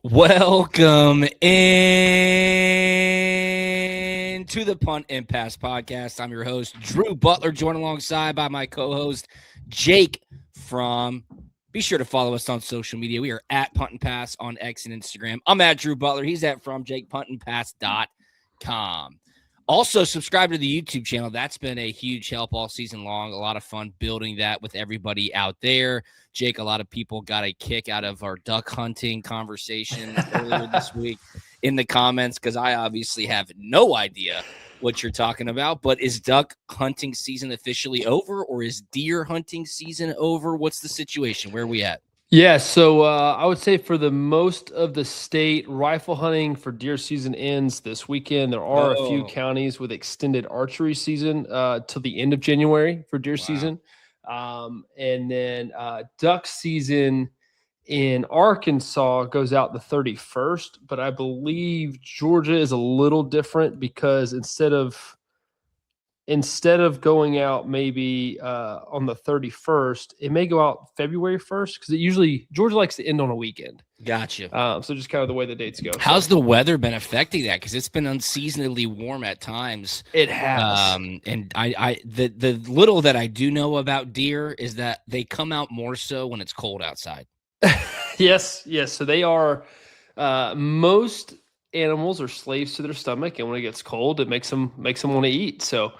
Welcome in to the Punt Pass podcast. I'm your host, Drew Butler, joined alongside by my co-host, Jake Fromm. Be sure to follow us on social media. We are at Punt Pass on X and Instagram. I'm at Drew Butler. He's at FromJakePuntandPass.com. Also, subscribe to the YouTube channel. That's been a huge help all season long. A lot of fun building that with everybody out there. Jake, a lot of people got a kick out of our duck hunting conversation earlier this week in the comments because I obviously have no idea what you're talking about. But is duck hunting season officially over, or is deer hunting season over? What's the situation? Where are we at? Yeah, so I would say for the most of the state, rifle hunting for deer season ends this weekend. There are a few counties with extended archery season till the end of January for deer season. And then duck season in Arkansas goes out the 31st, but I believe Georgia is a little different because instead of going out maybe on the 31st, it may go out February 1st because Georgia likes to end on a weekend. Gotcha. So just kind of the way the dates go. How's the weather been affecting that? Because it's been unseasonably warm at times. It has. And the little that I do know about deer is that they come out more so when it's cold outside. Yes. So they are. Most animals are slaves to their stomach, and when it gets cold, it makes them want to eat. So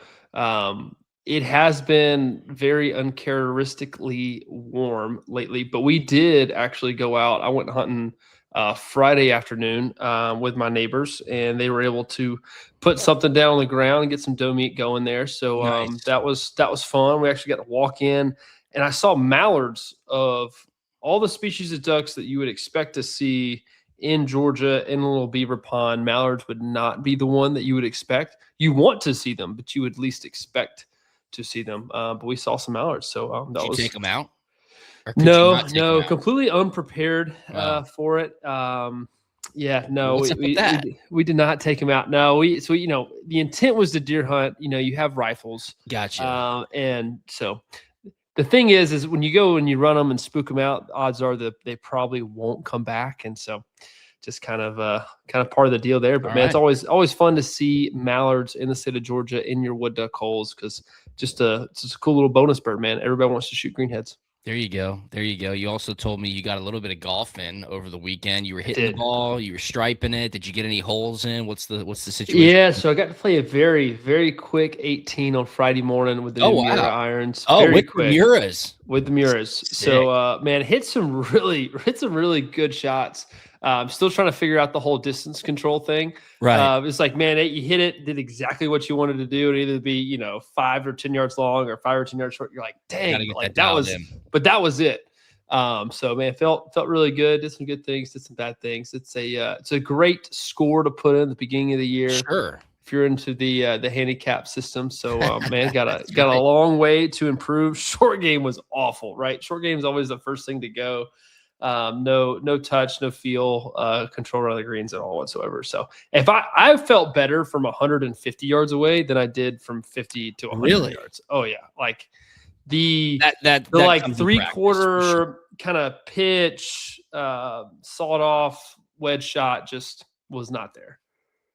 it has been very uncharacteristically warm lately, but we did actually go out. I went hunting Friday afternoon with my neighbors, and they were able to put something down on the ground and get some doe meat going there. So Nice. that was fun. We actually got to walk in, and I saw mallards of all the species of ducks that you would expect to see in Georgia in a little beaver pond. Mallards would not be the one that you would expect. You want to see them, but you would least expect to see them. But we saw some mallards. So Did you take them out? No, completely unprepared for it. We did not take them out. No, the intent was to deer hunt. You have rifles. Gotcha. And so the thing is when you go and you run them and spook them out, odds are that they probably won't come back. And so just kind of part of the deal there. But It's always fun to see mallards in the state of Georgia in your wood duck holes because just a cool little bonus bird, man. Everybody wants to shoot greenheads. There you go. You also told me you got a little bit of golf in over the weekend. You were hitting the ball, you were striping it. Did you get any holes in? What's the situation? Yeah, so I got to play a very, very quick 18 on Friday morning with the Miura irons. With the Miuras. So hit some really good shots. I'm still trying to figure out the whole distance control thing. Right. It's like, man, you hit it, did exactly what you wanted to do. It either be, 5 or 10 yards long or 5 or 10 yards short. You're like, dang, that was it. So man, felt really good. Did some good things, did some bad things. It's a great score to put in the beginning of the year. Sure. If you're into the handicap system. So man, got a long way to improve. Short game was awful, right? Short game is always the first thing to go. No touch, no feel, control around the greens at all whatsoever. So if I felt better from 150 yards away than I did from 50 to 100 yards. Oh yeah. Like the like 3/4 kind of pitch, sawed off wedge shot just was not there.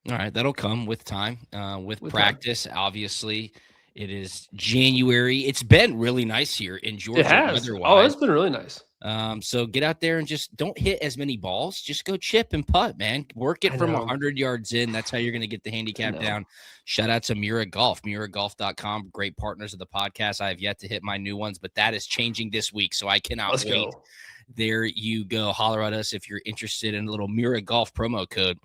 All right. That'll come with time, with practice. Obviously it is January. It's been really nice here in Georgia. It has. It's been really nice. So get out there and just don't hit as many balls. Just go chip and putt, man. Work it from 100 yards in. That's how you're going to get the handicap down. Shout out to Miura Golf, MiuraGolf.com. Great partners of the podcast. I have yet to hit my new ones, but that is changing this week, so I cannot wait. Go. There you go. Holler at us if you're interested in a little Miura Golf promo code.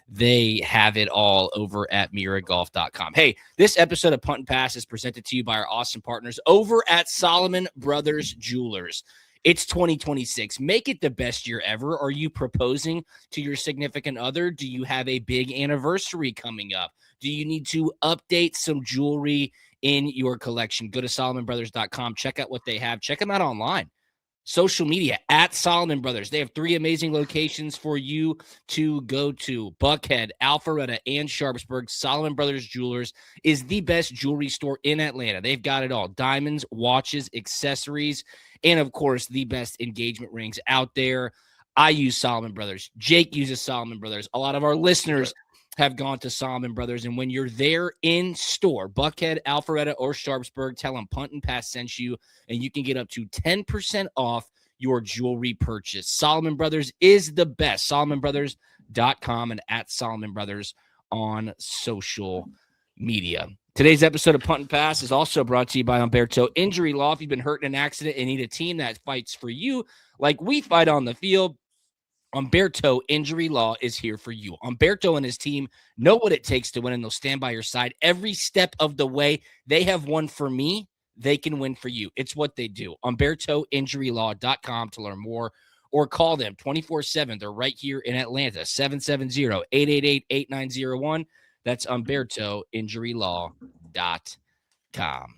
They have it all over at MiuraGolf.com. Hey, this episode of Punt Pass is presented to you by our awesome partners over at Solomon Brothers Jewelers. It's 2026. Make it the best year ever. Are you proposing to your significant other? Do you have a big anniversary coming up? Do you need to update some jewelry in your collection? Go to SolomonBrothers.com. Check out what they have. Check them out online. Social media at Solomon Brothers. They have 3 amazing locations for you to go to: Buckhead, Alpharetta, and Sharpsburg. Solomon Brothers Jewelers is the best jewelry store in Atlanta. They've got it all: diamonds, watches, accessories, and of course, the best engagement rings out there. I use Solomon Brothers. Jake uses Solomon Brothers. A lot of our listeners have gone to Solomon Brothers. And when you're there in store, Buckhead, Alpharetta, or Sharpsburg, tell them Punt and Pass sent you, and you can get up to 10% off your jewelry purchase. Solomon Brothers is the best. SolomonBrothers.com and at Solomon Brothers on social media. Today's episode of Punt and Pass is also brought to you by Humberto Injury Law. If you've been hurt in an accident and need a team that fights for you like we fight on the field, Humberto Injury Law is here for you. Humberto and his team know what it takes to win, and they'll stand by your side every step of the way. They have won for me. They can win for you. It's what they do. HumbertoInjuryLaw.com to learn more, or call them 24/7. They're right here in Atlanta, 770-888-8901. That's HumbertoInjuryLaw.com.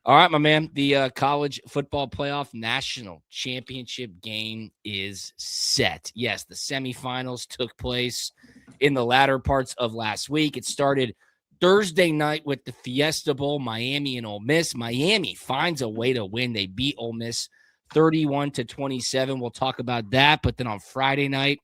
All right, my man. The college football playoff national championship game is set. Yes, the semifinals took place in the latter parts of last week. It started Thursday night with the Fiesta Bowl, Miami and Ole Miss. Miami finds a way to win. They beat Ole Miss 31-27. We'll talk about that. But then on Friday night,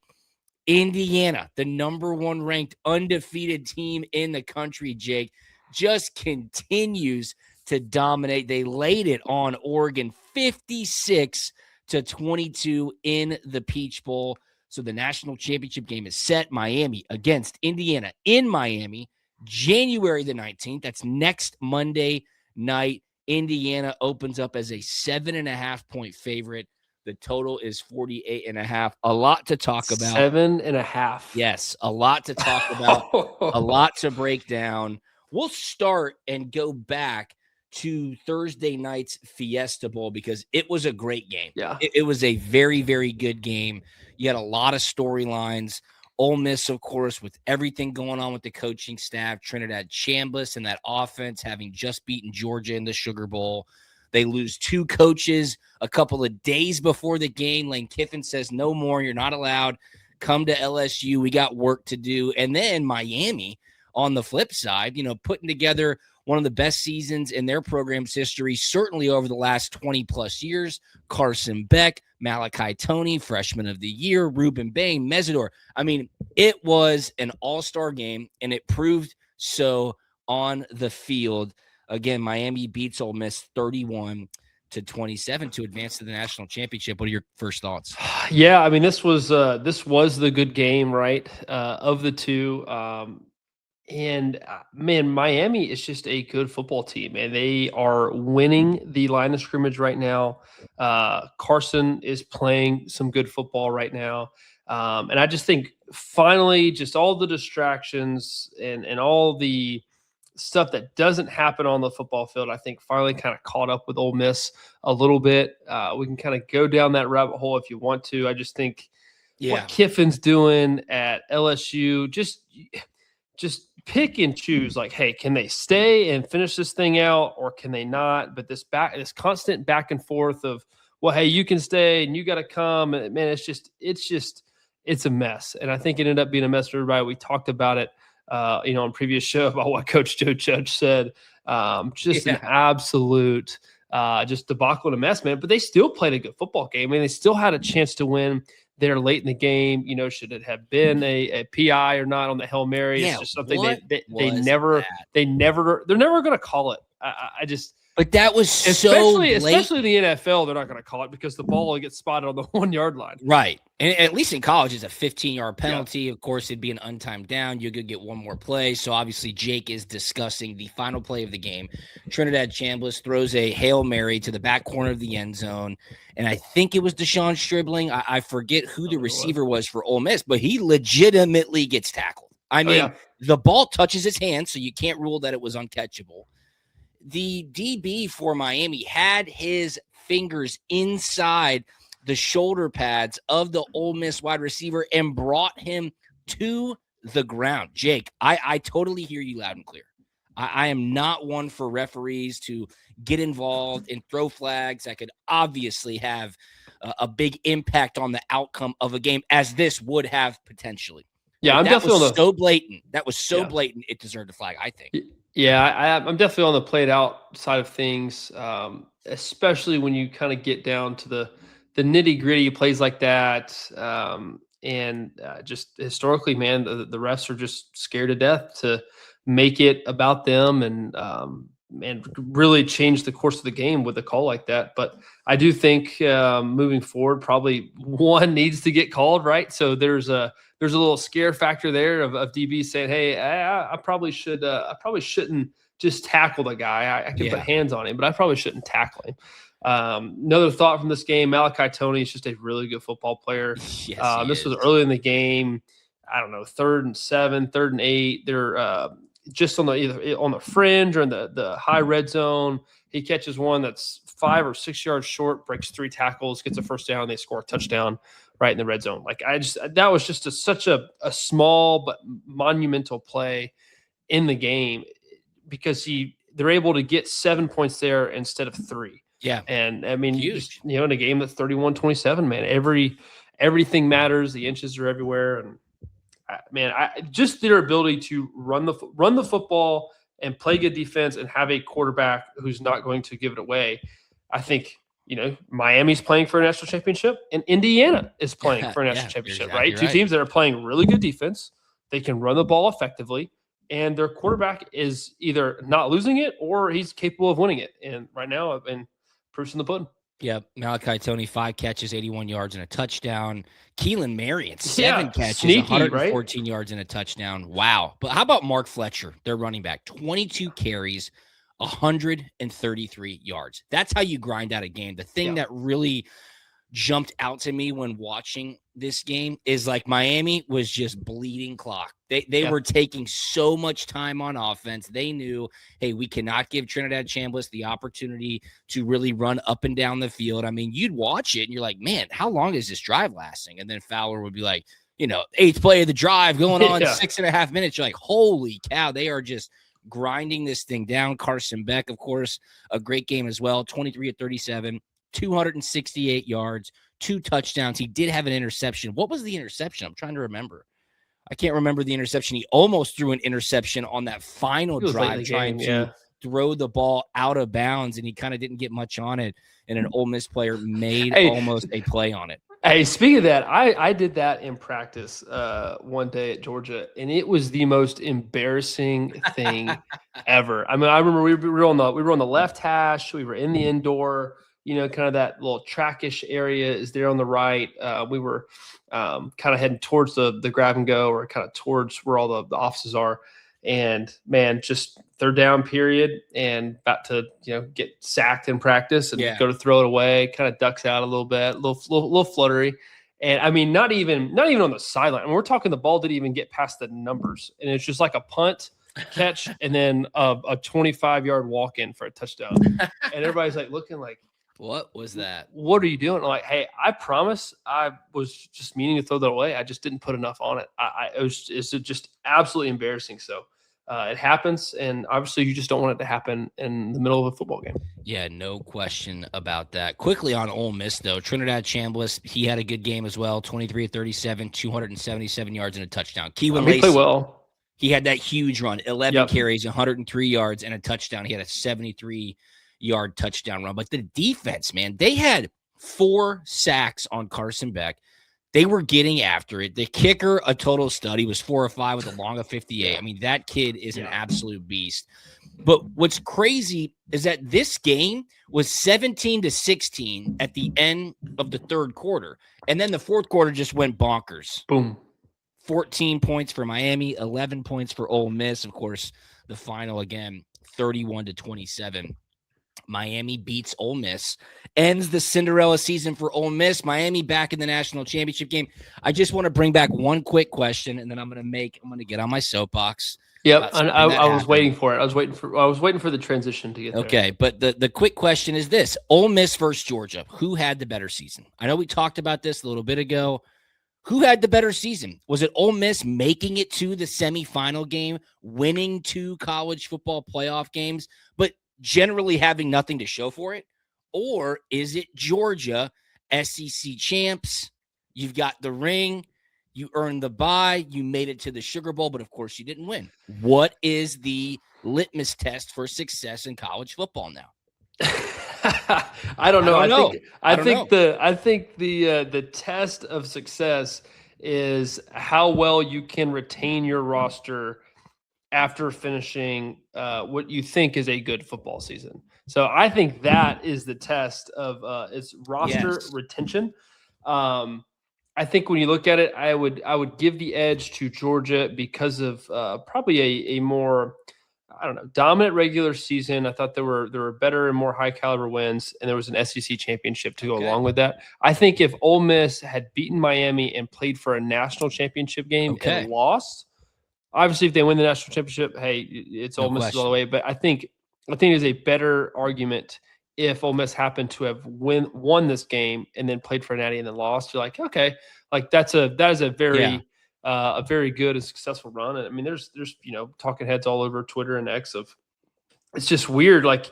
Indiana, the number one ranked undefeated team in the country, Jake, just continues to dominate. They laid it on Oregon 56-22 in the Peach Bowl. So the national championship game is set. Miami against Indiana in Miami, January the 19th. That's next Monday night. Indiana opens up as a 7.5-point favorite. The total is 48.5. A lot to talk about. 7.5. Yes, a lot to talk about. A lot to break down. We'll start and go back to Thursday night's Fiesta Bowl because it was a great game. Yeah. It was a very, very good game. You had a lot of storylines. Ole Miss, of course, with everything going on with the coaching staff, Trinidad Chambliss and that offense having just beaten Georgia in the Sugar Bowl. They lose two coaches a couple of days before the game. Lane Kiffin says, no more. You're not allowed. Come to LSU. We got work to do. And then Miami, on the flip side, putting together one of the best seasons in their program's history, certainly over the last 20-plus years. Carson Beck, Malachi Toney, Freshman of the Year, Ruben Bain, Mesidor. I mean, it was an all-star game, and it proved so on the field. Again, Miami beats Ole Miss 31-27 to advance to the national championship. What are your first thoughts? Yeah, I mean, this was the good game, right? Of the two. Man, Miami is just a good football team, and they are winning the line of scrimmage right now. Carson is playing some good football right now. And I just think finally, just all the distractions and all the stuff that doesn't happen on the football field, I think finally kind of caught up with Ole Miss a little bit. We can kind of go down that rabbit hole if you want to. I just think what Kiffin's doing at LSU, just pick and choose. Like, hey, can they stay and finish this thing out, or can they not? But this constant back and forth of, well, hey, you can stay and you got to come. And man, it's a mess. And I think it ended up being a mess for everybody. We talked about it, on previous show about what Coach Joe Judge said. An absolute just debacle and a mess, man. But they still played a good football game. I mean, they still had a chance to win there late in the game. Should it have been a PI or not on the Hail Mary? It's just something they're never going to call it. But that was especially in the NFL, they're not going to call it because the ball gets spotted on the 1 yard line. Right. And at least in college, it's a 15-yard penalty. Yeah. Of course, it'd be an untimed down. You could get one more play. So obviously, Jake is discussing the final play of the game. Trinidad Chambliss throws a Hail Mary to the back corner of the end zone. And I think it was Deshaun Stribling. I forget who the receiver was for Ole Miss, but he legitimately gets tackled. I mean, the ball touches his hand, so you can't rule that it was uncatchable. The DB for Miami had his fingers inside the shoulder pads of the Ole Miss wide receiver and brought him to the ground. Jake, I totally hear you loud and clear. I am not one for referees to get involved and throw flags that could obviously have a big impact on the outcome of a game, as this would have potentially. Yeah, I'm definitely so blatant. That was so blatant. It deserved a flag, I think. Yeah, I'm definitely on the played out side of things, especially when you kind of get down to the nitty gritty plays like that. And just historically, man, the refs are just scared to death to make it about them and really change the course of the game with a call like that. But I do think moving forward, probably one needs to get called, right? So there's a little scare factor there of DB saying, "Hey, I probably shouldn't just tackle the guy. I can put hands on him, but I probably shouldn't tackle him." Another thought from this game: Malachi Toney is just a really good football player. Yes, this was early in the game. I don't know, 3rd and 7, 3rd and 8. They're just on the either on the fringe or in the high red zone. He catches one that's 5 or 6 yards short, breaks 3 tackles, gets a first down. They score a touchdown right in the red zone. Like that was just such a small but monumental play in the game because they're able to get 7 points there instead of 3. Yeah. And I mean, huge. In a game that's 31-27, man, everything matters. The inches are everywhere. And just their ability to run the football and play good defense and have a quarterback who's not going to give it away. I think, Miami's playing for a national championship and Indiana is playing for a national championship, exactly right? Two teams that are playing really good defense. They can run the ball effectively. And their quarterback is either not losing it or he's capable of winning it. And right now, I've been proofs in the pudding. Yep. Malachi Toney, 5 catches, 81 yards and a touchdown. Keelan Marion, 7 catches, sneaky, 114 yards and a touchdown. Wow. But how about Mark Fletcher, their running back? 22 carries, 133 yards. That's how you grind out a game. The thing that really jumped out to me when watching this game is like Miami was just bleeding clock. They were taking so much time on offense. They knew, hey, we cannot give Trinidad Chambliss the opportunity to really run up and down the field. I mean, you'd watch it and you're like, man, how long is this drive lasting? And then Fowler would be like, 8th play of the drive going on 6.5 minutes. You're like, holy cow, they are just grinding this thing down. Carson Beck, of course, a great game as well. 23 of 37. 268 yards, 2 touchdowns. He did have an interception. What was the interception? I'm trying to remember. I can't remember the interception. He almost threw an interception on that final drive trying to throw the ball out of bounds, and he kind of didn't get much on it, and an Ole Miss player made almost a play on it. Hey, speaking of that, I did that in practice one day at Georgia, and it was the most embarrassing thing ever. I mean, I remember we were on the left hash. We were in the indoor. Kind of that little trackish area is there on the right. We were kind of heading towards the grab and go, or kind of towards where all the offices are. And man, just 3rd down period and about to, get sacked in practice and go to throw it away, kind of ducks out a little bit, a little fluttery. And I mean, not even on the sideline. I mean, we're talking the ball didn't even get past the numbers. And it's just like a punt catch and then a 25-yard walk in for a touchdown. And everybody's like looking like, what was that? What are you doing? I'm like, hey, I promise I was just meaning to throw that away. I just didn't put enough on it. It's just absolutely embarrassing. So it happens. And obviously you just don't want it to happen in the middle of a football game. Yeah, no question about that. Quickly on Ole Miss, though, Trinidad Chambliss, he had a good game as well. 23 of 37, 277 yards and a touchdown. Keelan Lacey, he played well. He had that huge run, 11 carries, 103 yards and a touchdown. He had a 73-yard touchdown run. But the defense, man, they had 4 sacks on Carson Beck. They were getting after it. The kicker, a total stud. He was 4 or 5 with a long of 58. I mean, that kid is an absolute beast. But what's crazy is that this game was 17-16 at the end of the 3rd quarter. And then the 4th quarter just went bonkers. Boom. 14 points for Miami, 11 points for Ole Miss. Of course, the final again, 31-27. Miami beats Ole Miss, ends the Cinderella season for Ole Miss. Miami back in the national championship game. I just want to bring back one quick question, and then I'm going to get on my soapbox. Yep, I was waiting for it. I was waiting for the transition to get there. Okay, but the quick question is this: Ole Miss versus Georgia. Who had the better season? I know we talked about this a little bit ago. Who had the better season? Was it Ole Miss making it to the semifinal game, winning 2 college football playoff games, but generally having nothing to show for it? Or is it Georgia, SEC champs? You've got the ring. You earned the bye. You made it to the Sugar Bowl, but of course you didn't win. What is the litmus test for success in college football now? I don't know. I think the test of success is how well you can retain your roster after finishing what you think is a good football season. So I think that is the test of its roster retention. I think when you look at it, I would give the edge to Georgia because of probably a more, I don't know, dominant regular season. I thought there were better and more high caliber wins, and there was an SEC championship to go along with that. I think if Ole Miss had beaten Miami and played for a national championship game and lost, obviously if they win the national championship, hey, it's Ole Miss all the way. But I think there's a better argument if Ole Miss happened to have won this game and then played for a natty and then lost. You're like, okay, like that is a very good and successful run. And I mean, there's talking heads all over Twitter and X of, it's just weird, like,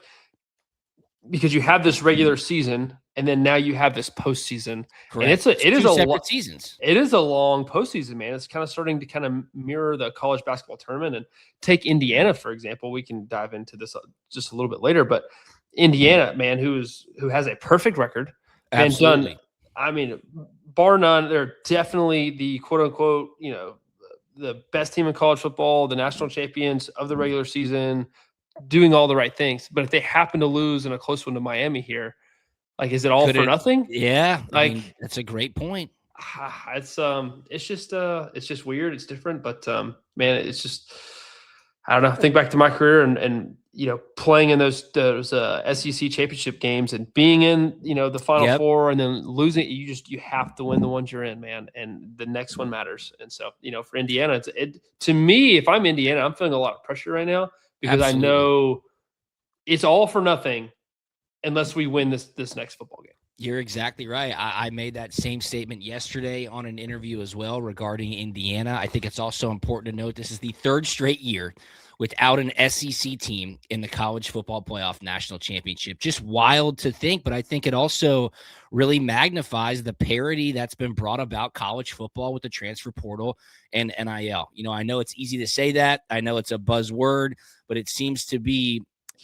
because you have this regular season and then now you have this postseason. Correct. And it is a separate seasons. It is a long postseason, man. It's kind of starting to kind of mirror the college basketball tournament. And take Indiana, for example. We can dive into this just a little bit later, but Indiana, man, who has a perfect record. Absolutely. And I mean, bar none, they're definitely the quote unquote, the best team in college football, the national champions of the regular season, doing all the right things. But if they happen to lose in a close one to Miami here, like, is it all for nothing? Yeah. Like, I mean, that's a great point. It's just weird. It's different, but man, it's just, I don't know. Think back to my career and playing in those SEC championship games and being in the Final Four and then losing. You have to win the ones you're in, man, and the next one matters. And so for Indiana, to me, if I'm Indiana, I'm feeling a lot of pressure right now because I know it's all for nothing unless we win this next football game. You're exactly right. I made that same statement yesterday on an interview as well regarding Indiana. I think it's also important to note this is the third straight year without an SEC team in the college football playoff national championship. Just wild to think, but I think it also really magnifies the parity that's been brought about college football with the transfer portal and NIL. I know it's easy to say that. I know it's a buzzword, but it seems to be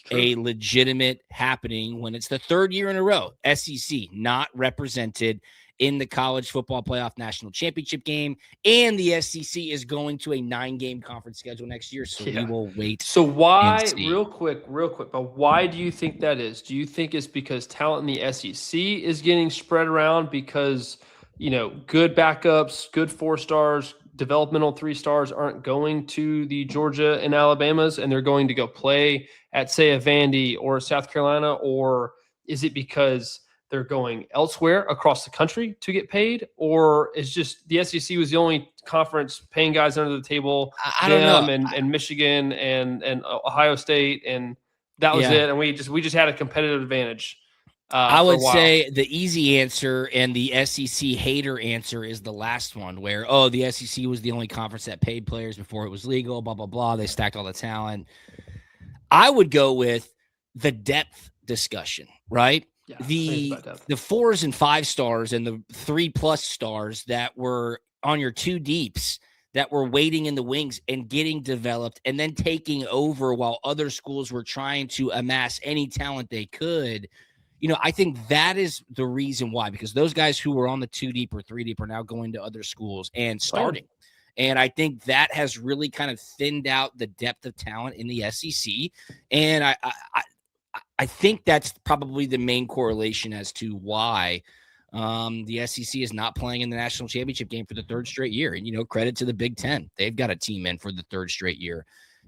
a legitimate happening when it's the third year in a row, SEC not represented in the college football playoff national championship game, and the SEC is going to a 9-game conference schedule next year. So we will wait. So why, real quick, but why do you think that is? Do you think it's because talent in the SEC is getting spread around because, good backups, good 4-stars, developmental 3-stars aren't going to the Georgia and Alabamas and they're going to go play at, say, a Vandy or South Carolina? Or is it because they're going elsewhere across the country to get paid? Or is just the SEC was the only conference paying guys under the table? I don't know. And Michigan and Ohio State, and that was it. And we just had a competitive advantage. I would say the easy answer and the SEC hater answer is the last one where, the SEC was the only conference that paid players before it was legal, blah, blah, blah. They stacked all the talent. I would go with the depth discussion, right? Yeah, the 4s and 5 stars and the 3+ stars that were on your 2 deeps that were waiting in the wings and getting developed and then taking over while other schools were trying to amass any talent they could. I think that is the reason why, because those guys who were on the 2 deep or 3 deep are now going to other schools and starting. And I think that has really kind of thinned out the depth of talent in the SEC. And I think that's probably the main correlation as to why the SEC is not playing in the national championship game for the 3rd straight year. And, credit to the Big Ten. They've got a team in for the 3rd straight year.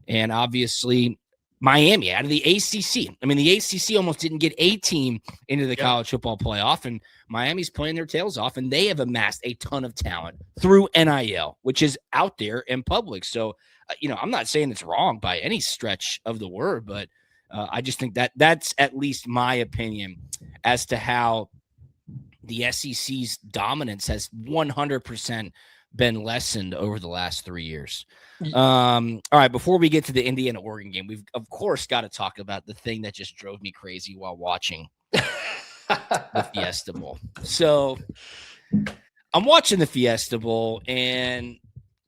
And obviously Miami out of the ACC. I mean, the ACC almost didn't get a team into the college football playoff, and Miami's playing their tails off, and they have amassed a ton of talent through NIL, which is out there in public. So, I'm not saying it's wrong by any stretch of the word, but I just think that's at least my opinion as to how the SEC's dominance has 100% been lessened over the last 3 years. All right, before we get to the Indiana-Oregon game, we've, of course, got to talk about the thing that just drove me crazy while watching the Fiesta Bowl. So I'm watching the Fiesta Bowl, and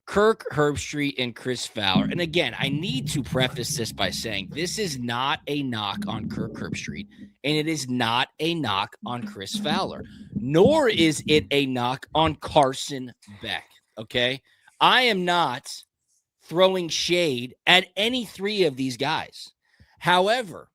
Kirk Herbstreit and Chris Fowler. And again, I need to preface this by saying this is not a knock on Kirk Herbstreit, and it is not a knock on Chris Fowler, nor is it a knock on Carson Beck. Okay. I am not throwing shade at any three of these guys. However,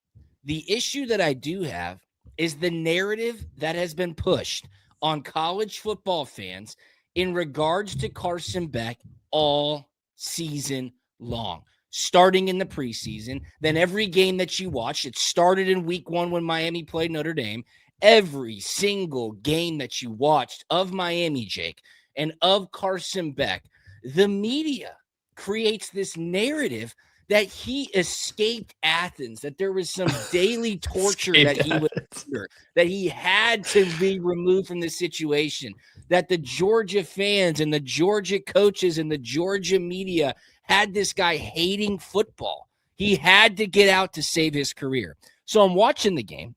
the issue that I do have is the narrative that has been pushed on college football fans in regards to Carson Beck all season long, starting in the preseason. Then every game that you watch, it started in week 1 when Miami played Notre Dame. Every single game that you watched of Miami, Jake, and of Carson Beck, the media creates this narrative that he escaped Athens, that there was some daily torture that he was under, that he had to be removed from the situation, that the Georgia fans and the Georgia coaches and the Georgia media had this guy hating football. He had to get out to save his career. So I'm watching the game,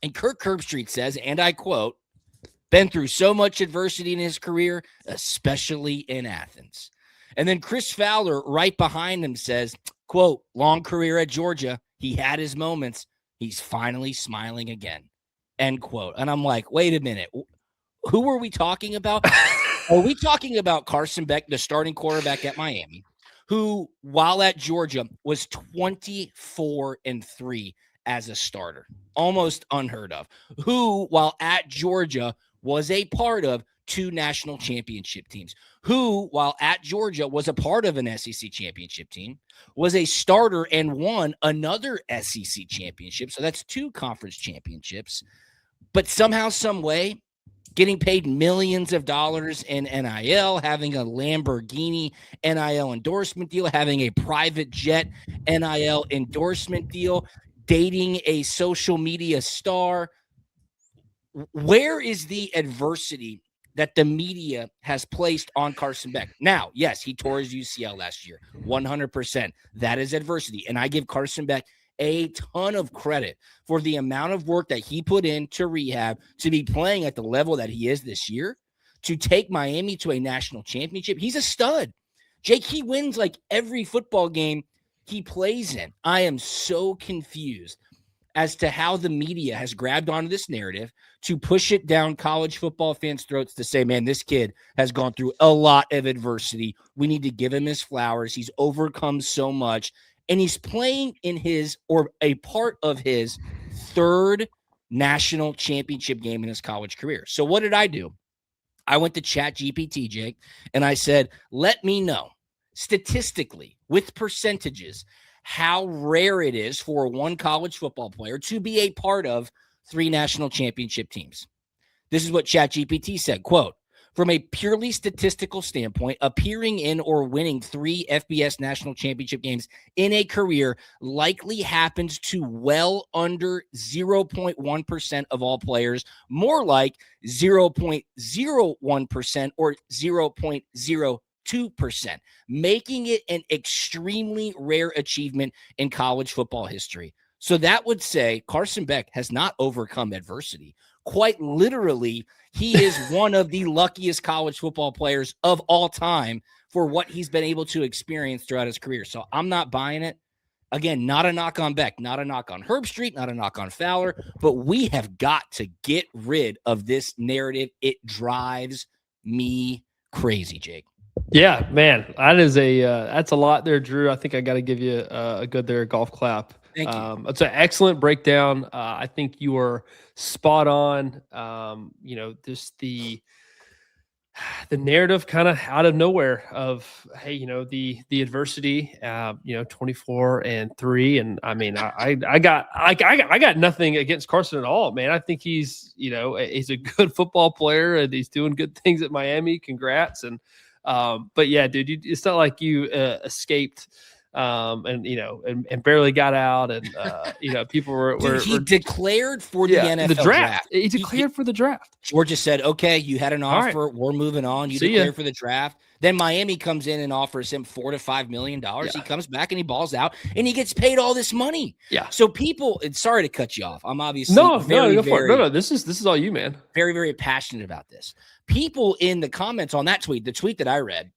and Kirk Herbstreit says, and I quote, "Been through so much adversity in his career, especially in Athens." And then Chris Fowler right behind him says, quote, "Long career at Georgia. He had his moments. He's finally smiling again." End quote. And I'm like, wait a minute. Who are we talking about? Are we talking about Carson Beck, the starting quarterback at Miami, who, while at Georgia, was 24-3 as a starter, almost unheard of, who, while at Georgia, was a part of 2 national championship teams, who, while at Georgia, was a part of an SEC championship team, was a starter and won another SEC championship. So that's 2 conference championships, but somehow, some way, getting paid millions of dollars in NIL, having a Lamborghini NIL endorsement deal, having a private jet NIL endorsement deal, dating a social media star. Where is the adversity that the media has placed on Carson Beck? Now, yes, he tore his UCL last year, 100%. That is adversity. And I give Carson Beck a ton of credit for the amount of work that he put into rehab to be playing at the level that he is this year, to take Miami to a national championship. He's a stud. Jake, he wins like every football game he plays in. I am so confused as to how the media has grabbed onto this narrative to push it down college football fans' throats to say, man, this kid has gone through a lot of adversity. We need to give him his flowers. He's overcome so much. And he's playing in his, or a part of his, 3rd national championship game in his college career. So what did I do? I went to ChatGPT, Jake, and I said, let me know statistically with percentages how rare it is for one college football player to be a part of 3 national championship teams. This is what ChatGPT said, quote, "From a purely statistical standpoint, appearing in or winning 3 FBS national championship games in a career likely happens to well under 0.1% of all players, more like 0.01% or 0.02%, making it an extremely rare achievement in college football history." So that would say Carson Beck has not overcome adversity. Quite literally, he is one of the luckiest college football players of all time for what he's been able to experience throughout his career. So I'm not buying it. Again, not a knock on Beck, not a knock on Herbstreit, not a knock on Fowler, but we have got to get rid of this narrative. It drives me crazy, Jake. Yeah, man, that is that's a lot there, Drew. I think I got to give you a good golf clap. Thank you. It's an excellent breakdown. I think you are spot on. Just the narrative kind of out of nowhere of, hey, the adversity, 24-3. And I mean, I got nothing against Carson at all, man. I think he's a good football player and he's doing good things at Miami. Congrats. And, but yeah, dude, it's not like you escaped and barely got out, and people were he declared for the NFL draft. He declared for the draft. Georgia said, "Okay, you had an offer. Right. We're moving on. You declared for the draft." Then Miami comes in and offers him $4 to $5 million. Yeah. He comes back and he balls out, and he gets paid all this money. Yeah. So people, sorry to cut you off. I'm obviously no. This is all you, man. Very, very passionate about this. People in the comments on that tweet, the tweet that I read,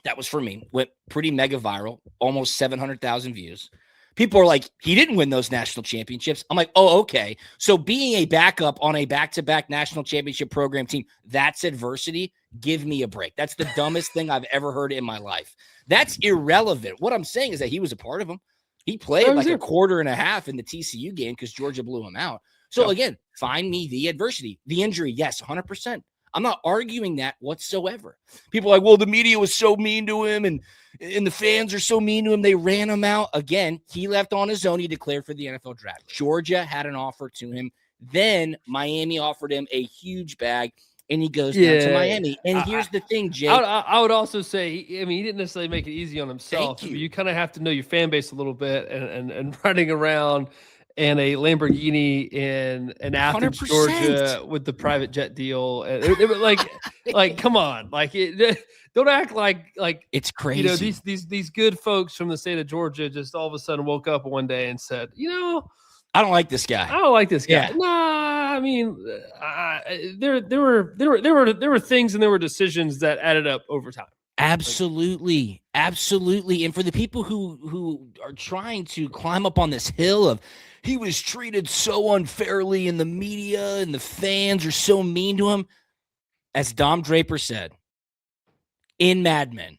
That was for me. Went pretty mega viral, almost 700,000 views. People are like, he didn't win those national championships. I'm like, oh, okay. So being a backup on a back-to-back national championship program team, that's adversity. Give me a break. That's the dumbest thing I've ever heard in my life. That's irrelevant. What I'm saying is that he was a part of them. He played like a quarter and a half in the TCU game because Georgia blew him out. So again, find me the adversity. The injury, yes, 100%. I'm not arguing that whatsoever. People are like, well, the media was so mean to him and the fans are so mean to him. They ran him out. Again, he left on his own. He declared for the NFL draft. Georgia had an offer to him. Then Miami offered him a huge bag, and he goes down to Miami. And here's the thing, Jake. I would also say, he didn't necessarily make it easy on himself. You kind of have to know your fan base a little bit and running around and a Lamborghini in Athens, 100%. Georgia, with the private jet deal, and like, come on, don't act like it's crazy. These good folks from the state of Georgia just all of a sudden woke up one day and said, I don't like this guy. I don't like this guy. Yeah. Nah, I mean, there were things and there were decisions that added up over time. Absolutely. Absolutely. And for the people who are trying to climb up on this hill of he was treated so unfairly and the media and the fans are so mean to him, as Dom Draper said in Mad Men,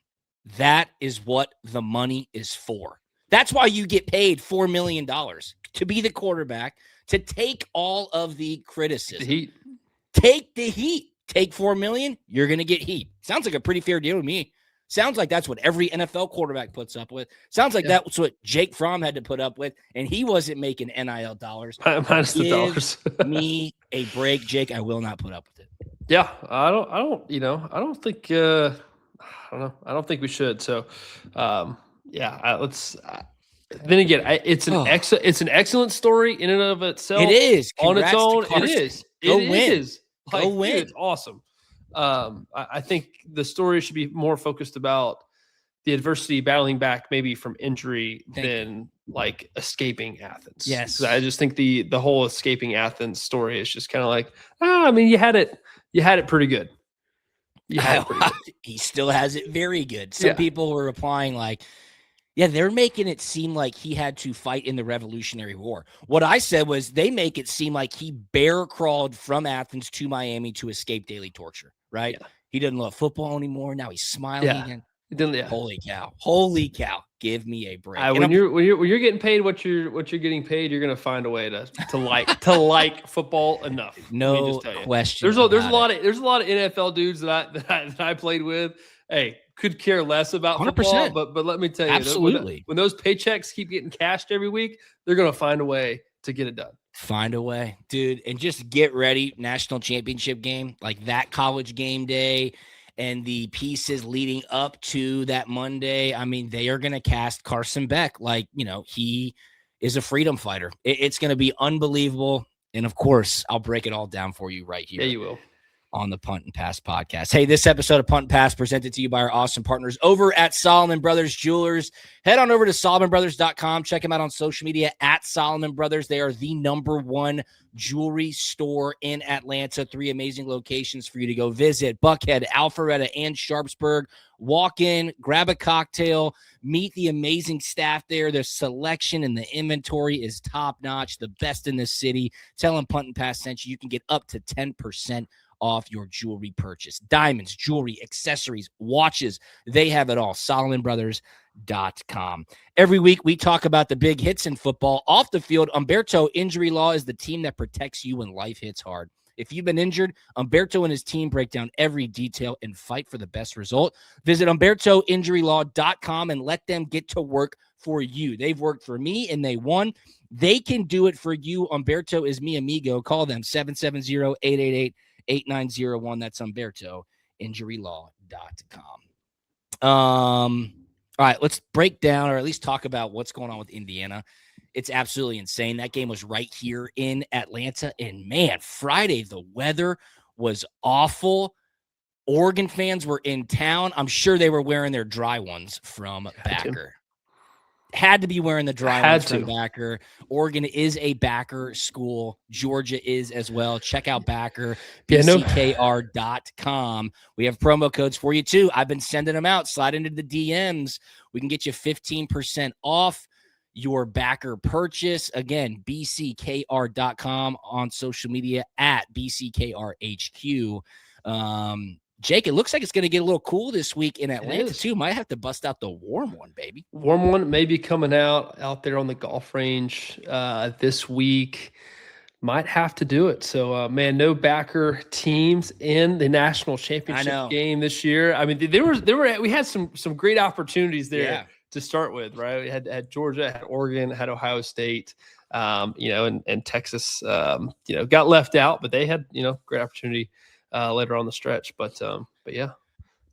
that is what the money is for. That's why you get paid $4 million to be the quarterback, to take all of the criticism. The heat. Take the heat. Take $4 million, you're going to get heat. Sounds like a pretty fair deal to me. Sounds like that's what every NFL quarterback puts up with. Sounds like that's what Jake Fromm had to put up with, and he wasn't making NIL dollars. Minus the dollars. Me a break, Jake. I will not put up with it. Yeah, I don't think we should. So, let's. Then again, it's an excellent story in and of itself. It is. Congrats on its own. It is. Go win. It is. Go win. It's awesome. I think the story should be more focused about the adversity, battling back maybe from injury than like escaping Athens. Yes. I just think the whole escaping Athens story is just kind of like, I mean, you had it pretty good. He still has it very good. Some people were replying like, yeah, they're making it seem like he had to fight in the Revolutionary War. What I said was they make it seem like he bear crawled from Athens to Miami to escape daily torture, right? Yeah. He doesn't love football anymore. Now he's smiling again. Holy cow. Give me a break. When you're getting paid what you're getting paid, you're gonna find a way to like football enough. No question. There's a lot of NFL dudes that I played with. Hey, could care less about 100%. Football, but let me tell you, absolutely, when those paychecks keep getting cashed every week, they're gonna find a way to get it done. Find a way, dude, and just get ready. National championship game, like that college game day, and the pieces leading up to that Monday. I mean, they are going to cast Carson Beck like, he is a freedom fighter. It's going to be unbelievable. And of course, I'll break it all down for you right here. Yeah, you will. On the Punt and Pass podcast. Hey, this episode of Punt and Pass presented to you by our awesome partners over at Solomon Brothers Jewelers. Head on over to SolomonBrothers.com. Check them out on social media at Solomon Brothers. They are the #1 jewelry store in Atlanta. 3 amazing locations for you to go visit: Buckhead, Alpharetta, and Sharpsburg. Walk in, grab a cocktail, meet the amazing staff there. Their selection and the inventory is top-notch, the best in the city. Tell them Punt and Pass sent you. You can get up to 10% off your jewelry purchase. Diamonds, jewelry, accessories, watches, they have it all. SolomonBrothers.com. Every week we talk about the big hits in football. Off the field, Humberto Injury Law is the team that protects you when life hits hard. If you've been injured, Humberto and his team break down every detail and fight for the best result. Visit HumbertoInjuryLaw.com and let them get to work for you. They've worked for me and they won. They can do it for you. Humberto is mi amigo. Call them 770-888-8901. That's HumbertoInjuryLaw.com. All right, let's break down or at least talk about what's going on with Indiana. It's absolutely insane. That game was right here in Atlanta. And man, Friday, the weather was awful. Oregon fans were in town. I'm sure they were wearing their dry ones from Backer. Had to be wearing the dry Had ones from to. Backer. Oregon is a Backer school. Georgia is as well. Check out Backer, bckr.com. We have promo codes for you too. I've been sending them out. Slide into the DMs. We can get you 15% off your Backer purchase. Again, bckr.com, on social media at bckrhq. Jake, it looks like it's going to get a little cool this week in Atlanta too. Might have to bust out the warm one, baby. Warm one may be coming out there on the golf range this week. Might have to do it. So, man, no Backer teams in the national championship game this year. I mean, we had some great opportunities there to start with, right? We had Georgia, had Oregon, had Ohio State, and Texas, got left out, but they had, great opportunity later on the stretch. But yeah,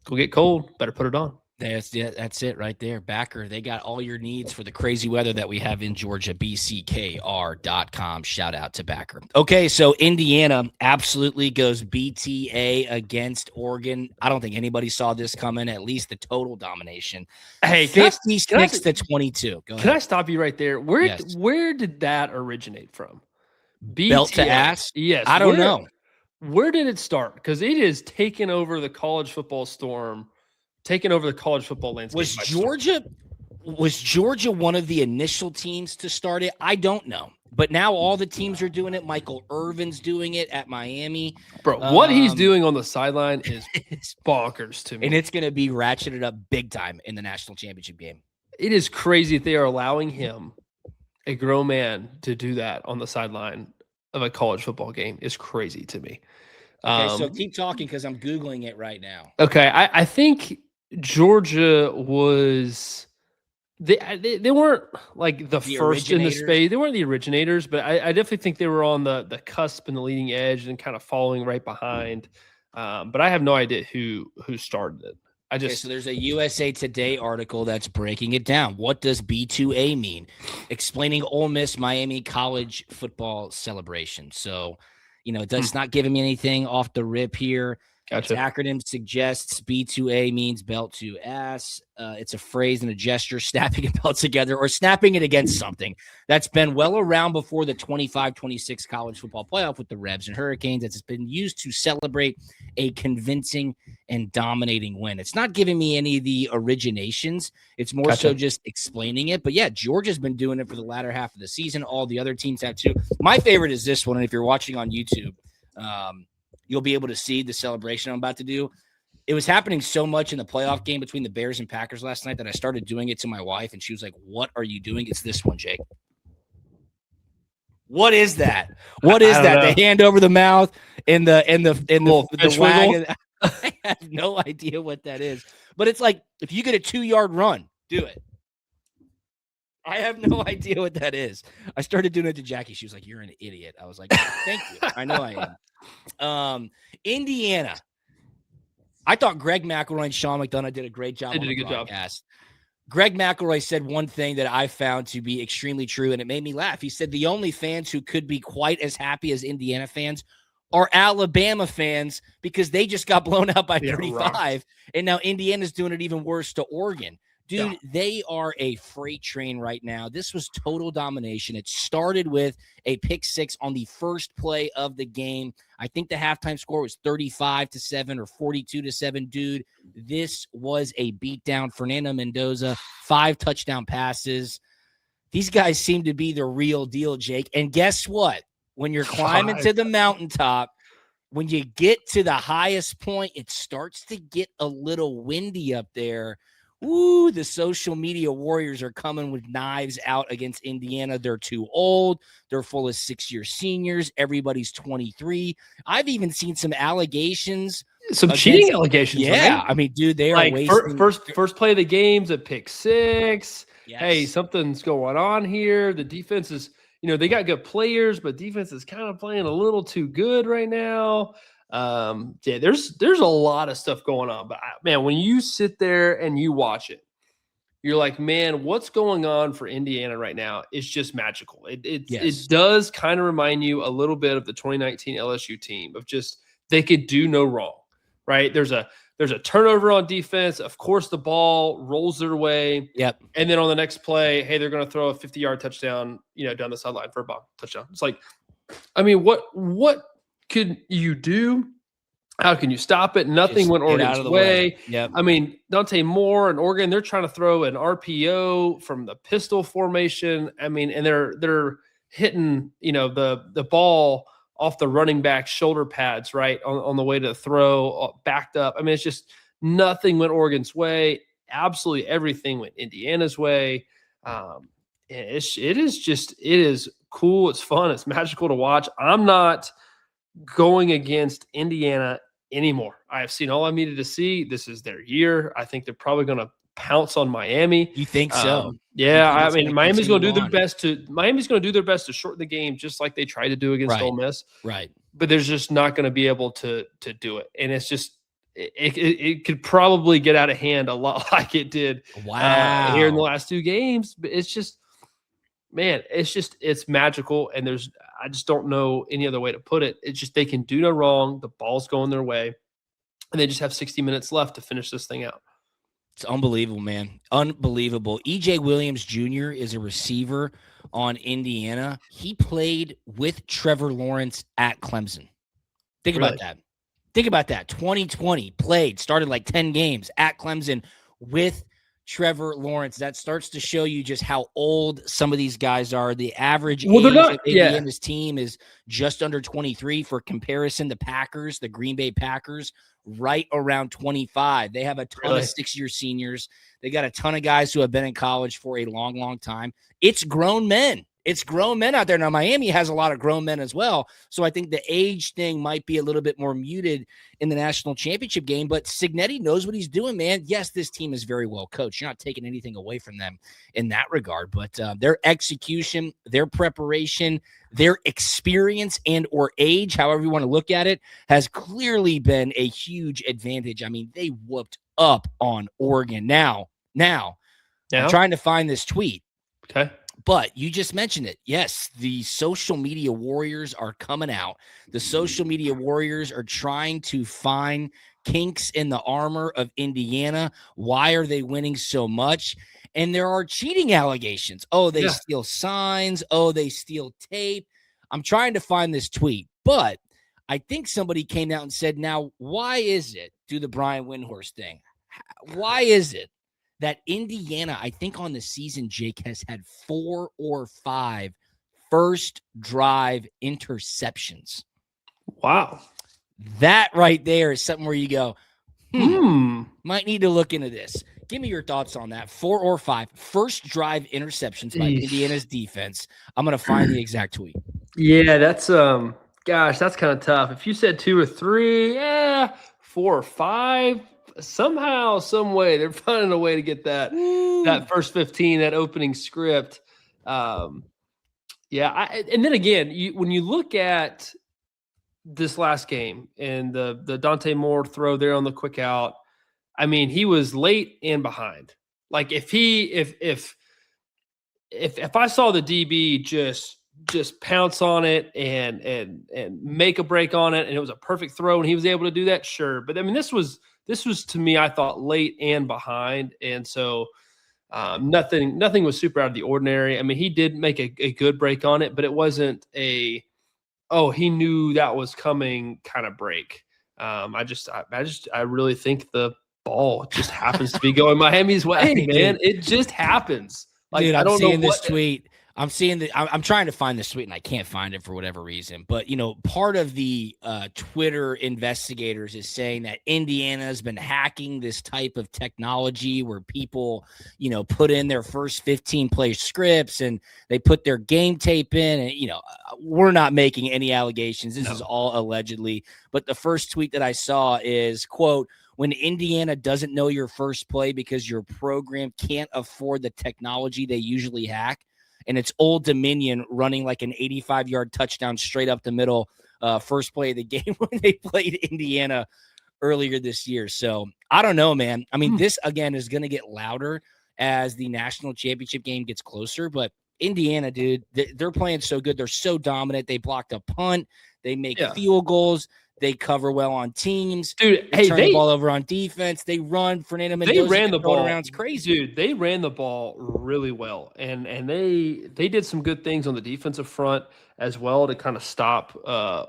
go get cold. Better put it on. That's it right there. Backer, they got all your needs for the crazy weather that we have in Georgia. bckr.com. Shout out to Backer. Okay, so Indiana absolutely goes BTA against Oregon. I don't think anybody saw this coming, at least the total domination. Hey, 56 to 22. Go ahead. Can I stop you right there? Where did that originate from? BTA. Belt to ass? Yes. I don't know. Where did it start? Because it is taken over the college football storm. Taking over the college football landscape. Was Georgia one of the initial teams to start it? I don't know. But now all the teams are doing it. Michael Irvin's doing it at Miami. Bro, what he's doing on the sideline is bonkers to me. And it's going to be ratcheted up big time in the national championship game. It is crazy that they are allowing him, a grown man, to do that on the sideline of a college football game. It's crazy to me. Okay, so keep talking because I'm Googling it right now. Okay, I think Georgia was they weren't like the first in the space. They weren't the originators, but I definitely think they were on the cusp and the leading edge and kind of following right behind. But I have no idea who started it. So there's a USA Today article that's breaking it down. What does B2A mean? Explaining Ole Miss Miami college football celebration. So, it's not giving me anything off the rip here. Gotcha. Its acronym suggests B2A means belt to ass. It's a phrase and a gesture, snapping a belt together or snapping it against something. That's been well around before the 25-26 college football playoff with the Rebs and Hurricanes. It's been used to celebrate a convincing and dominating win. It's not giving me any of the originations. It's more so just explaining it. But yeah, Georgia's been doing it for the latter half of the season. All the other teams have too. My favorite is this one. And if you're watching on YouTube, you'll be able to see the celebration I'm about to do. It was happening so much in the playoff game between the Bears and Packers last night that I started doing it to my wife, and she was like, "What are you doing?" It's this one, Jake. What is that? What is that? The hand over the mouth and the wag. I have no idea what that is. But it's like if you get a 2-yard run, do it. I have no idea what that is. I started doing it to Jackie. She was like, "You're an idiot." I was like, "Thank you. I know I am." Indiana. I thought Greg McElroy and Sean McDonough did a great job. They did a good job. Greg McElroy said one thing that I found to be extremely true, and it made me laugh. He said the only fans who could be quite as happy as Indiana fans are Alabama fans because they just got blown out by 35, and now Indiana's doing it even worse to Oregon. Dude, they are a freight train right now. This was total domination. It started with a pick six on the first play of the game. I think the halftime score was 35-7 or 42-7. Dude, this was a beatdown. Fernando Mendoza, 5 touchdown passes. These guys seem to be the real deal, Jake. And guess what? When you're climbing to the mountaintop, when you get to the highest point, it starts to get a little windy up there. Ooh, the social media warriors are coming with knives out against Indiana. They're too old. They're full of 6-year seniors. Everybody's 23. I've even seen some allegations. Some cheating allegations. Yeah. Right? I mean, dude, they are wasting. First play of the game's a pick six. Yes. Hey, something's going on here. The defense is, they got good players, but defense is kind of playing a little too good right now. There's a lot of stuff going on, but man, when you sit there and you watch it, you're like, man, what's going on for Indiana right now? It's just magical. It does kind of remind you a little bit of the 2019 LSU team of just, they could do no wrong, right? There's a there's a turnover on defense. Of course, the ball rolls their way. Yep. And then on the next play, hey, they're going to throw a 50-yard touchdown, down the sideline for a bomb touchdown. It's like, I mean, what could you do? How can you stop it? Nothing Just went get Oregon's out of the way. Yep. I mean, Dante Moore and Oregon, they're trying to throw an RPO from the pistol formation. I mean, and they're hitting, the ball off the running back shoulder pads, right, on the way to the throw, backed up. I mean, it's just nothing went Oregon's way. Absolutely everything went Indiana's way. It is cool. It's fun. It's magical to watch. I'm not going against Indiana anymore. I have seen all I needed to see. This is their year. I think they're probably going to pounce on Miami. You think so? Yeah, I mean, Miami's going to do their best to shorten the game, just like they tried to do against Ole Miss. Right. But there's just not going to be able to do it, and it's just it could probably get out of hand a lot like it did here in the last two games. But it's just, man, it's magical, and I just don't know any other way to put it. It's just they can do no wrong. The ball's going their way, and they just have 60 minutes left to finish this thing out. It's unbelievable, man. Unbelievable. E.J. Williams Jr. is a receiver on Indiana. He played with Trevor Lawrence at Clemson. Think about that. 2020 started like 10 games at Clemson with Trevor Lawrence. That starts to show you just how old some of these guys are. The average age of Indiana's team is just under 23. For comparison, the Green Bay Packers, right around 25. They have a ton of 6-year seniors. They got a ton of guys who have been in college for a long, long time. It's grown men. It's grown men out there. Now, Miami has a lot of grown men as well. So I think the age thing might be a little bit more muted in the national championship game. But Cignetti knows what he's doing, man. Yes, this team is very well coached. You're not taking anything away from them in that regard. But their execution, their preparation, their experience and or age, however you want to look at it, has clearly been a huge advantage. I mean, they whooped up on Oregon. Now, I'm trying to find this tweet. Okay. But you just mentioned it. Yes, the social media warriors are coming out. The social media warriors are trying to find kinks in the armor of Indiana. Why are they winning so much? And there are cheating allegations. Oh, they steal signs. Oh, they steal tape. I'm trying to find this tweet. But I think somebody came out and said, now, why is it, do the Brian Windhorst thing, why is it that Indiana, I think on the season, Jake, has had 4 or 5 first drive interceptions? Wow. That right there is something where you go, might need to look into this. Give me your thoughts on that. 4 or 5 first drive interceptions by Indiana's defense. I'm going to find the exact tweet. Yeah, that's that's kind of tough. If you said 2 or 3, 4 or 5, somehow, some way, they're finding a way to get that first 15, that opening script. And then again, when you look at this last game and the Dante Moore throw there on the quick out, I mean, he was late and behind. Like if I saw the DB just pounce on it and make a break on it, and it was a perfect throw, and he was able to do that, sure. But I mean, this was to me, I thought, late and behind, and so nothing was super out of the ordinary. I mean, he did make a good break on it, but it wasn't he knew that was coming kind of break. I really think the ball just happens to be going Miami's way, man. It just happens. Like, dude, I don't know this tweet. I'm trying to find this tweet and I can't find it for whatever reason. But, part of the Twitter investigators is saying that Indiana has been hacking this type of technology where people, put in their first 15 play scripts and they put their game tape in. And, we're not making any allegations. This is all allegedly. But the first tweet that I saw is, quote, when Indiana doesn't know your first play because your program can't afford the technology they usually hack. And it's Old Dominion running like an 85-yard touchdown straight up the middle, first play of the game when they played Indiana earlier this year. So I don't know, man. I mean, this, again, is going to get louder as the national championship game gets closer. But Indiana, dude, they're playing so good. They're so dominant. They blocked a punt. They make field goals. They cover well on teams. Dude, they turn the ball over on defense. They run. Fernando Mendoza, they ran the ball around. It's crazy. Dude, they ran the ball really well. And they did some good things on the defensive front as well to kind of stop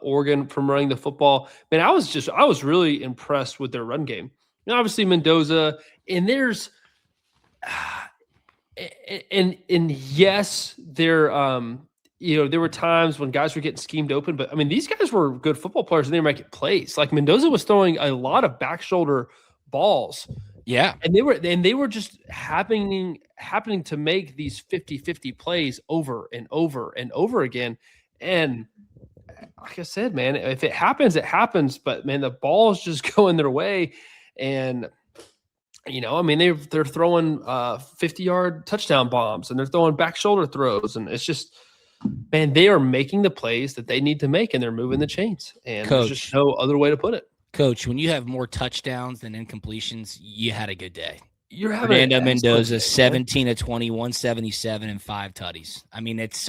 Oregon from running the football. Man, I was really impressed with their run game. And obviously Mendoza, and there's and yes, there there were times when guys were getting schemed open, but I mean, these guys were good football players and they were making plays. Like Mendoza was throwing a lot of back shoulder balls. Yeah. And they were just happening to make these 50-50 plays over and over and over again. And like I said, man, if it happens, it happens. But man, the ball's just going their way. And I mean, they're throwing 50-yard touchdown bombs and they're throwing back shoulder throws. And it's just, man, they are making the plays that they need to make and they're moving the chains. And Coach, there's just no other way to put it. Coach, when you have more touchdowns than incompletions, you had a good day. You're having Fernando Mendoza, 17 of 20, 177 and 5 tutties. I mean, it's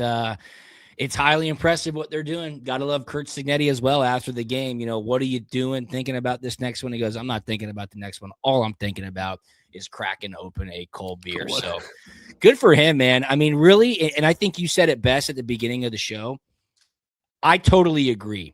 highly impressive what they're doing. Got to love Kurt Signetti as well after the game. What are you doing? Thinking about this next one? He goes, I'm not thinking about the next one. All I'm thinking about is cracking open a cold beer. So good for him, man. I mean, really, and I think you said it best at the beginning of the show. I totally agree.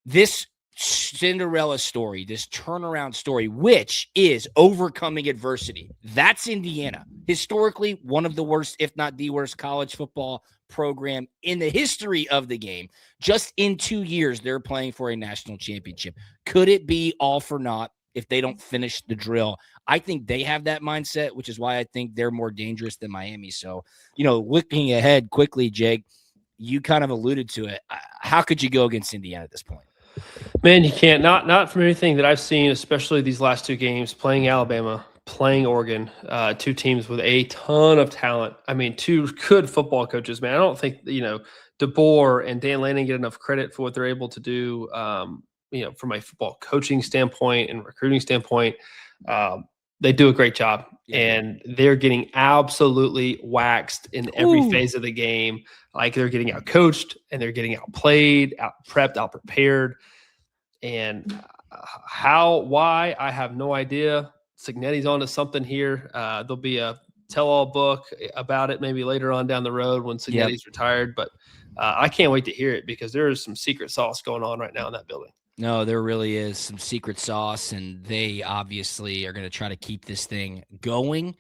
This Cinderella story, this turnaround story, which is overcoming adversity. That's Indiana. Historically, one of the worst, if not the worst, college football program in the history of the game. Just in 2 years, they're playing for a national championship. Could it be all for naught if they don't finish the drill? I think they have that mindset, which is why I think they're more dangerous than Miami. So, looking ahead quickly, Jake, you kind of alluded to it. How could you go against Indiana at this point? Man, you can't. Not from anything that I've seen, especially these last two games, playing Alabama, playing Oregon, two teams with a ton of talent. I mean, two good football coaches, man. I don't think, DeBoer and Dan Lanning get enough credit for what they're able to do, from a football coaching standpoint and recruiting standpoint. They do a great job, and they're getting absolutely waxed in every phase of the game. Like they're getting out coached and they're getting outplayed, out prepped, out prepared. And why, I have no idea. Signetti's onto something here. There'll be a tell-all book about it maybe later on down the road when Signetti's retired. But I can't wait to hear it because there is some secret sauce going on right now in that building. No, there really is some secret sauce, and they obviously are going to try to keep this thing going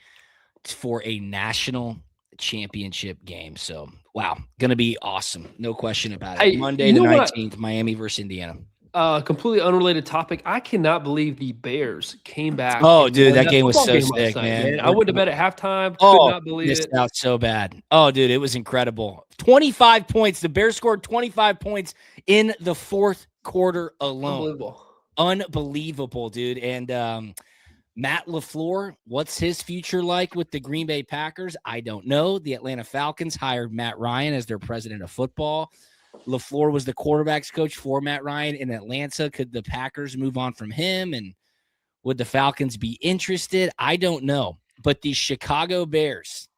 for a national championship game. So, wow, going to be awesome. No question about it. Monday the 19th, Miami versus Indiana. Completely unrelated topic. I cannot believe the Bears came back. Oh, dude, that game was so sick, man. I wouldn't have bet at halftime. Could not believe it. Missed out so bad. Oh, dude, it was incredible. 25 points. The Bears scored 25 points in the fourth quarter alone. Unbelievable, dude. And Matt LaFleur, what's his future like with the Green Bay Packers? I don't know. The Atlanta Falcons hired Matt Ryan as their president of football. LaFleur was the quarterback's coach for Matt Ryan in Atlanta. Could the Packers move on from him? And would the Falcons be interested? I don't know. But the Chicago Bears,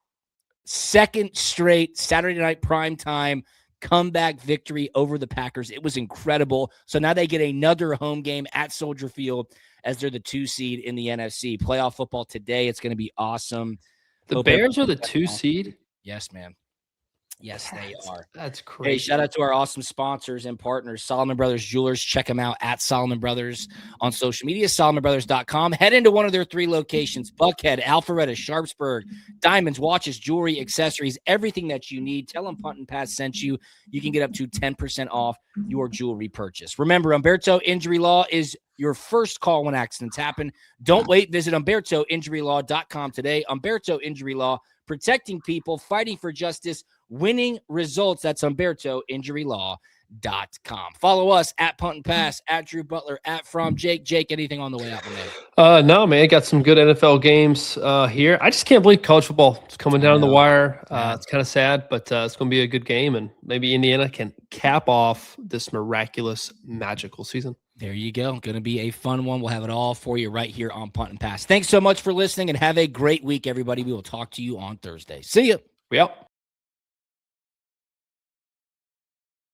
second straight Saturday night primetime comeback victory over the Packers. It was incredible. So now they get another home game at Soldier Field as they're the 2 seed in the NFC. Playoff football today. It's going to be awesome. The Bears are the 2 seed? Yes, man. Yes, they are. That's crazy. Hey, shout out to our awesome sponsors and partners, Solomon Brothers Jewelers. Check them out at Solomon Brothers on social media, SolomonBrothers.com. Head into one of their 3 locations, Buckhead, Alpharetta, Sharpsburg, diamonds, watches, jewelry, accessories, everything that you need. Tell them Punt Pass sent you. You can get up to 10% off your jewelry purchase. Remember, Humberto Injury Law is your first call when accidents happen. Don't wait. Visit HumbertoInjuryLaw.com today. Humberto Injury Law, protecting people, fighting for justice, winning results. That's HumbertoInjuryLaw.com. Follow us at Punt Pass, at Drew Butler, at Fromm. Jake, anything on the way out, man? No, man. Got some good NFL games here. I just can't believe college football is coming down the wire. It's kind of sad, but it's going to be a good game, and maybe Indiana can cap off this miraculous, magical season. There you go. Going to be a fun one. We'll have it all for you right here on Punt and Pass. Thanks so much for listening, and have a great week, everybody. We will talk to you on Thursday. See ya. We out.